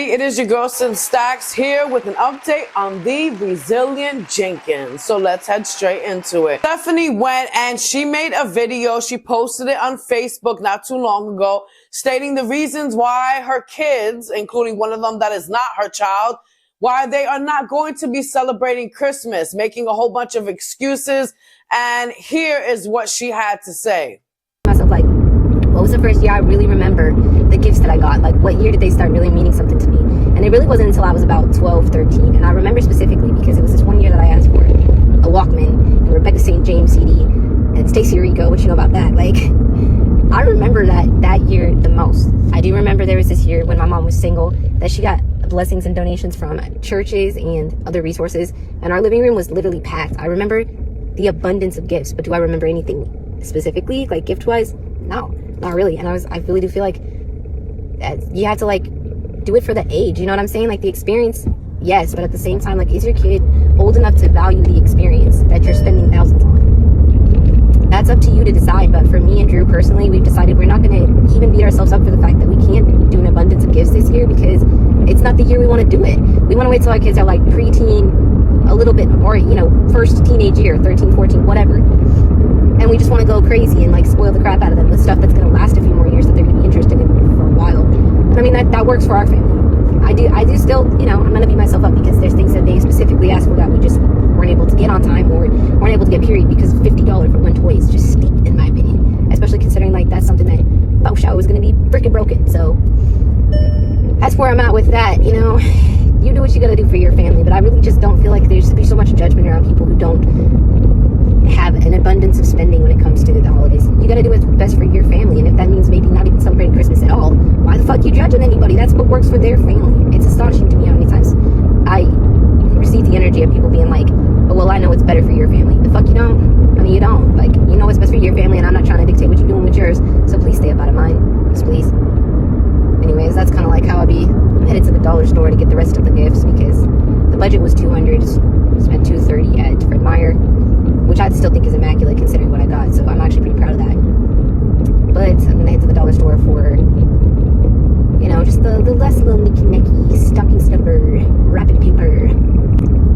It is your girl Sim Stacks here with an update on the resilient Jenkins. So let's head straight into it. Stephanie went and she made a video. She posted it on Facebook not too long ago, stating the reasons why her kids, including one of them that is not her child, why they are not going to be celebrating Christmas, making a whole bunch of excuses. And here is what she had to say. Myself, like, what was the first year I really remember the gifts that I got? Like, what year did they start really meaning something to me? And it really wasn't until I was about 12, 13. And I remember specifically because it was this one year that I asked for a Walkman and Rebecca St. James CD and Stacey Rico, what you know about that? Like, I remember that year the most. I do remember there was this year when my mom was single that she got blessings and donations from churches and other resources. And our living room was literally packed. I remember the abundance of gifts, but do I remember anything specifically, like gift-wise? No, not really. And I really do feel like you have to like do it for the age, you know what I'm saying? Like the experience, yes, but at the same time, like, is your kid old enough to value the experience that you're spending thousands on? That's up to you to decide. But for me and Drew personally, we've decided we're not going to even beat ourselves up for the fact that we can't do an abundance of gifts this year because it's not the year we want to do it. We want to wait till our kids are like preteen, a little bit, or, you know, first teenage year, 13, 14, whatever. And we just want to go crazy and like spoil the crap out of them with stuff that's going to last a few more years that they're going to be interested in for a while. And I mean, that works for our family. I do still, you know, I'm going to beat myself up because there's things that they specifically asked for that we just weren't able to get on time or weren't able to get, period, because $50 for one toy is just steep in my opinion. Especially considering like that's something that Bow is going to be freaking broken. So that's where I'm at with that, you know. You do what you got to do for your family, but I really just don't feel like there should be so much judgment around people who don't have an abundance of spending when it comes to the holidays. You got to do what's best for your family, and if that means maybe not even celebrating Christmas at all, why the fuck you judging anybody? That's what works for their family. It's astonishing to me how many times I receive the energy of people being like, oh, well, I know what's better for your family. The fuck you don't? I mean, you don't. Like, you know what's best for your family, and I'm not trying to dictate what you're doing with yours, so please stay up out of mine. Just please. Anyways, that's kind of like how I be headed to the dollar store to get the rest of the gifts because the budget was $200, spent $230 at Fred Meyer, which I still think is immaculate considering what I got, so I'm actually pretty proud of that. But I'm gonna head to the dollar store for, you know, just the less little nicky-nicky, stocking stuffer, wrapping paper,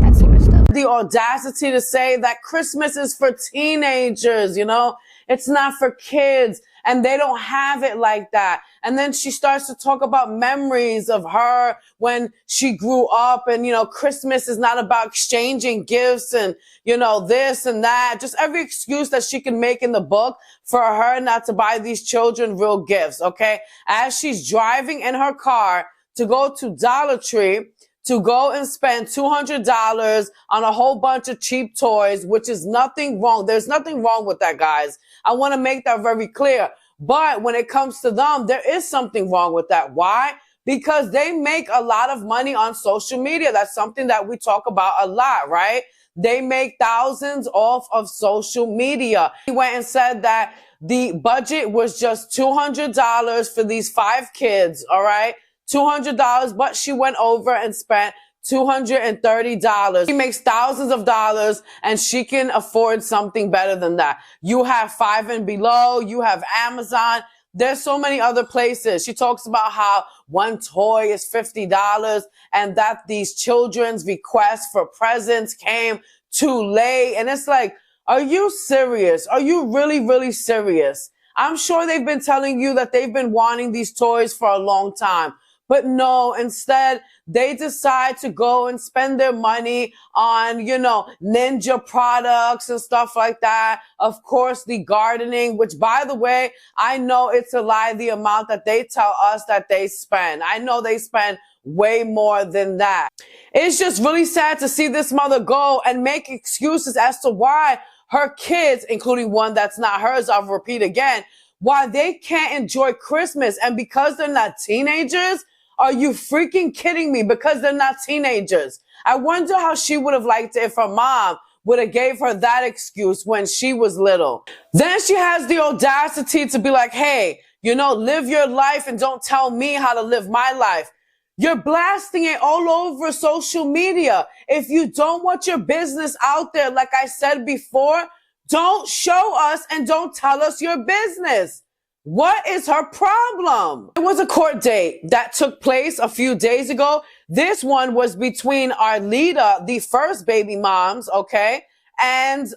that sort of stuff. The audacity to say that Christmas is for teenagers, you know? It's not for kids. And they don't have it like that. And then she starts to talk about memories of her when she grew up and, you know, Christmas is not about exchanging gifts and, you know, this and that. Just every excuse that she can make in the book for her not to buy these children real gifts, okay? As she's driving in her car to go to Dollar Tree to go and spend $200 on a whole bunch of cheap toys, which is nothing wrong. There's nothing wrong with that, guys. I want to make that very clear. But when it comes to them, there is something wrong with that. Why? Because they make a lot of money on social media. That's something that we talk about a lot, right? They make thousands off of social media. He went and said that the budget was just $200 for these 5 kids, all right? $200, but she went over and spent $230. She makes thousands of dollars and she can afford something better than that. You have 5 and Below, you have Amazon. There's so many other places. She talks about how one toy is $50 and that these children's requests for presents came too late. And it's like, are you serious? Are you really, really serious? I'm sure they've been telling you that they've been wanting these toys for a long time. But no, instead, they decide to go and spend their money on, you know, ninja products and stuff like that. Of course, the gardening, which, by the way, I know it's a lie, the amount that they tell us that they spend. I know they spend way more than that. It's just really sad to see this mother go and make excuses as to why her kids, including one that's not hers, I'll repeat again, why they can't enjoy Christmas. And because they're not teenagers, are you freaking kidding me? Because they're not teenagers. I wonder how she would have liked it if her mom would have gave her that excuse when she was little. Then she has the audacity to be like, hey, you know, live your life and don't tell me how to live my life. You're blasting it all over social media. If you don't want your business out there, like I said before, don't show us and don't tell us your business. What is her problem? It was a court date that took place a few days ago. This one was between Arlita, the first baby moms, okay, and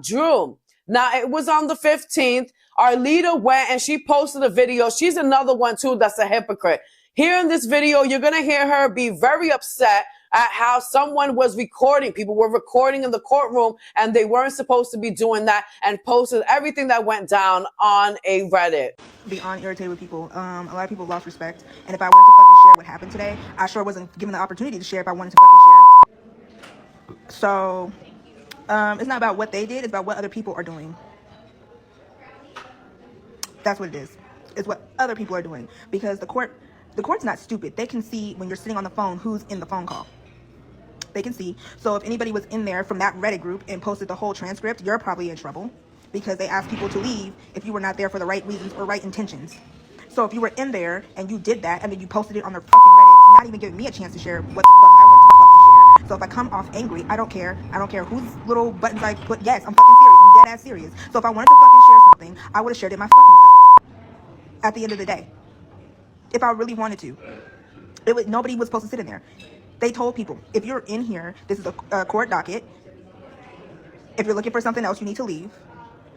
Drew. Now, it was on the 15th. Arlita went and she posted a video. She's another one, too, that's a hypocrite. Here in this video, you're going to hear her be very upset at how someone was recording. People were recording in the courtroom and they weren't supposed to be doing that, and posted everything that went down on a Reddit. Beyond irritated with people. A lot of people lost respect. And if I wanted to fucking share what happened today, I sure wasn't given the opportunity to share if I wanted to fucking share. So, it's not about what they did, it's about what other people are doing. That's what it is. It's what other people are doing. Because the court's not stupid. They can see when you're sitting on the phone who's in the phone call. They can see. So if anybody was in there from that Reddit group and posted the whole transcript, you're probably in trouble, because they asked people to leave if you were not there for the right reasons or right intentions. So if you were in there and you did that and then you posted it on their fucking Reddit, not even giving me a chance to share what the fuck I want to fucking share. So if I come off angry, I don't care. I don't care whose little buttons I put. Yes, I'm fucking serious. I'm dead ass serious. So if I wanted to fucking share something, I would have shared it my fucking self. At the end of the day, if I really wanted to, nobody was supposed to sit in there. They told people, if you're in here, this is a court docket. If you're looking for something else, you need to leave.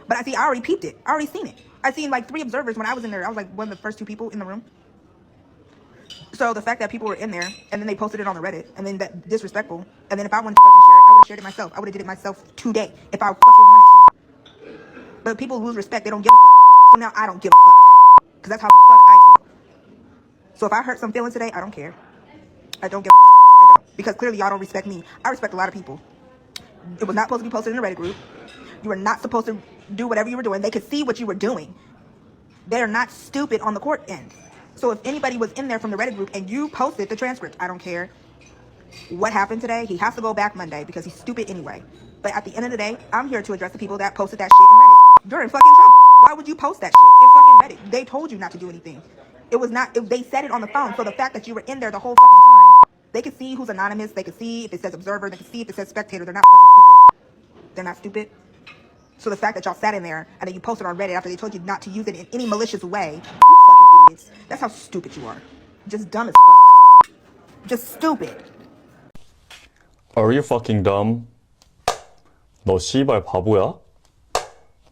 But I already peeped it. I already seen it. I seen like 3 observers when I was in there. I was like one of the first 2 people in the room. So the fact that people were in there and then they posted it on the Reddit and then that disrespectful. And then if I wanted to fucking share it, I would have shared it myself. I would have did it myself today if I fucking wanted to. But people lose respect. They don't give a fuck. So now I don't give a fuck. Because that's how the fuck I feel. So if I hurt some feelings today, I don't care. I don't give a fuck. I don't. Because clearly y'all don't respect me. I respect a lot of people. It was not supposed to be posted in the Reddit group. You were not supposed to do whatever you were doing. They could see what you were doing. They're not stupid on the court end. So if anybody was in there from the Reddit group and you posted the transcript, I don't care what happened today. He has to go back Monday because he's stupid anyway. But at the end of the day, I'm here to address the people that posted that shit in Reddit. You're in fucking trouble. Why would you post that shit in fucking Reddit? They told you not to do anything. It was not, they said it on the phone. So the fact that you were in there the whole fucking time, they could see who's anonymous. They could see if it says observer. They could see if it says spectator. They're not fucking stupid. They're not stupid. So the fact that y'all sat in there and then you posted on Reddit after they told you not to use it in any malicious way, you fucking idiots. That's how stupid you are. Just dumb as fuck. Just stupid. Are you fucking dumb? 너 씨발 바보야?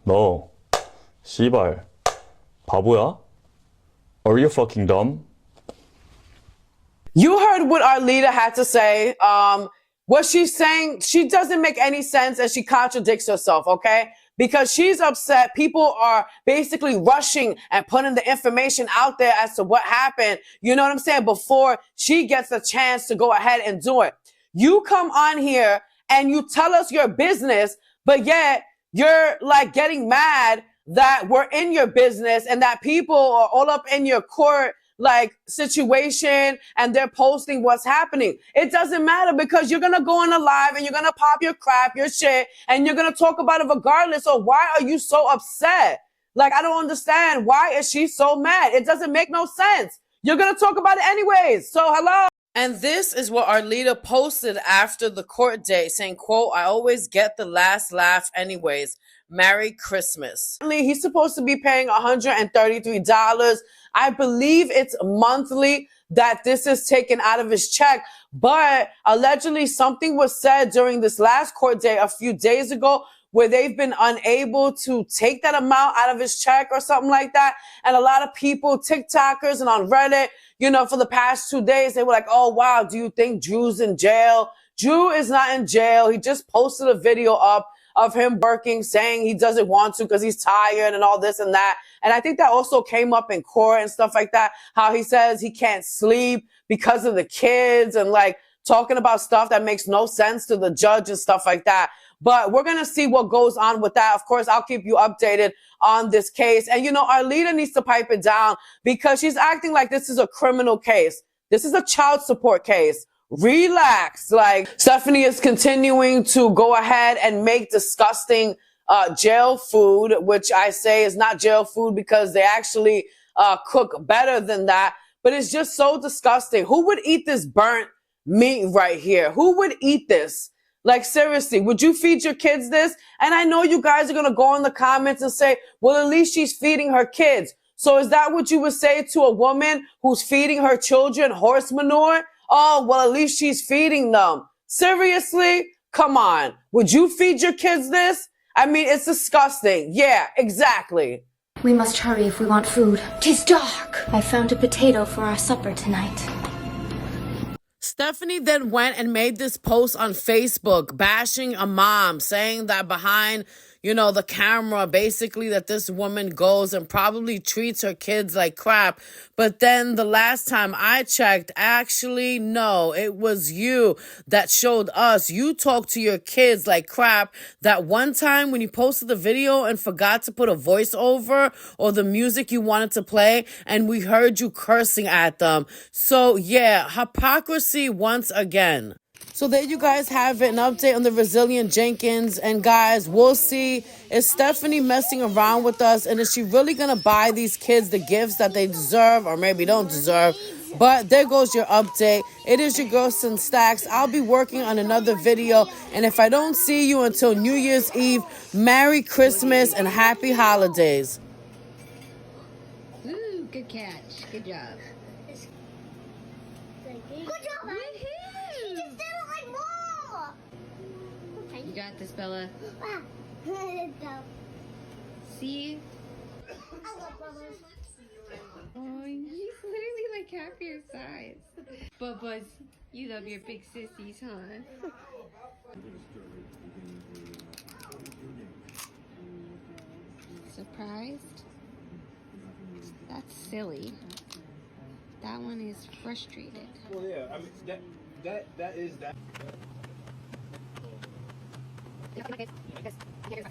너 씨발 바보야? Are you fucking dumb? You heard what Arlita had to say. What she's saying, she doesn't make any sense and she contradicts herself, okay? Because she's upset. People are basically rushing and putting the information out there as to what happened. You know what I'm saying? Before she gets a chance to go ahead and do it. You come on here and you tell us your business, but yet you're like getting mad that we're in your business and that people are all up in your court like situation and they're posting what's happening. It doesn't matter because you're going to go on a live and you're going to pop your crap, your shit, and you're going to talk about it regardless. So why are you so upset? Like, I don't understand. Why is she so mad? It doesn't make no sense. You're going to talk about it anyways. So hello. And this is what Arlita posted after the court date, saying, quote, "I always get the last laugh anyways. Merry Christmas." He's supposed to be paying $133. I believe it's monthly that this is taken out of his check. But allegedly something was said during this last court date a few days ago where they've been unable to take that amount out of his check or something like that. And a lot of people, TikTokers and on Reddit, you know, for the past 2 days, they were like, oh, wow, do you think Drew's in jail? Drew is not in jail. He just posted a video up of him working, saying he doesn't want to because he's tired and all this and that. And I think that also came up in court and stuff like that, how he says he can't sleep because of the kids and like talking about stuff that makes no sense to the judge and stuff like that. But we're going to see what goes on with that. Of course, I'll keep you updated on this case. And, you know, Arlita needs to pipe it down because she's acting like this is a criminal case. This is a child support case. Relax. Like, Stephanie is continuing to go ahead and make disgusting jail food, which I say is not jail food because they actually cook better than that. But it's just so disgusting. Who would eat this burnt meat right here? Who would eat this? Like, seriously, would you feed your kids this? And I know you guys are going to go in the comments and say, well, at least she's feeding her kids. So is that what you would say to a woman who's feeding her children horse manure? Oh, well, at least she's feeding them. Seriously? Come on. Would you feed your kids this? I mean, it's disgusting. Yeah, exactly. We must hurry if we want food. 'Tis dark. I found a potato for our supper tonight. Stephanie then went and made this post on Facebook bashing a mom, saying that behind, the camera, basically that this woman goes and probably treats her kids like crap. But then the last time I checked, actually, no, it was you that showed us. You talked to your kids like crap. That one time when you posted the video and forgot to put a voiceover or the music you wanted to play, and we heard you cursing at them. So yeah, hypocrisy once again. So there you guys have it, an update on the resilient Jenkins. And guys, we'll see, is Stephanie messing around with us? And is she really going to buy these kids the gifts that they deserve or maybe don't deserve? But there goes your update. It is your girl, Sin Stacks. I'll be working on another video. And if I don't see you until New Year's Eve, Merry Christmas and Happy Holidays. Ooh, good catch. Good job. You got this, Bella. See? Oh, he's literally like half your size. Bubba's, you love your big sissies, huh? Surprised? That's silly. That one is frustrated. Well, yeah, I mean, that is that. Here.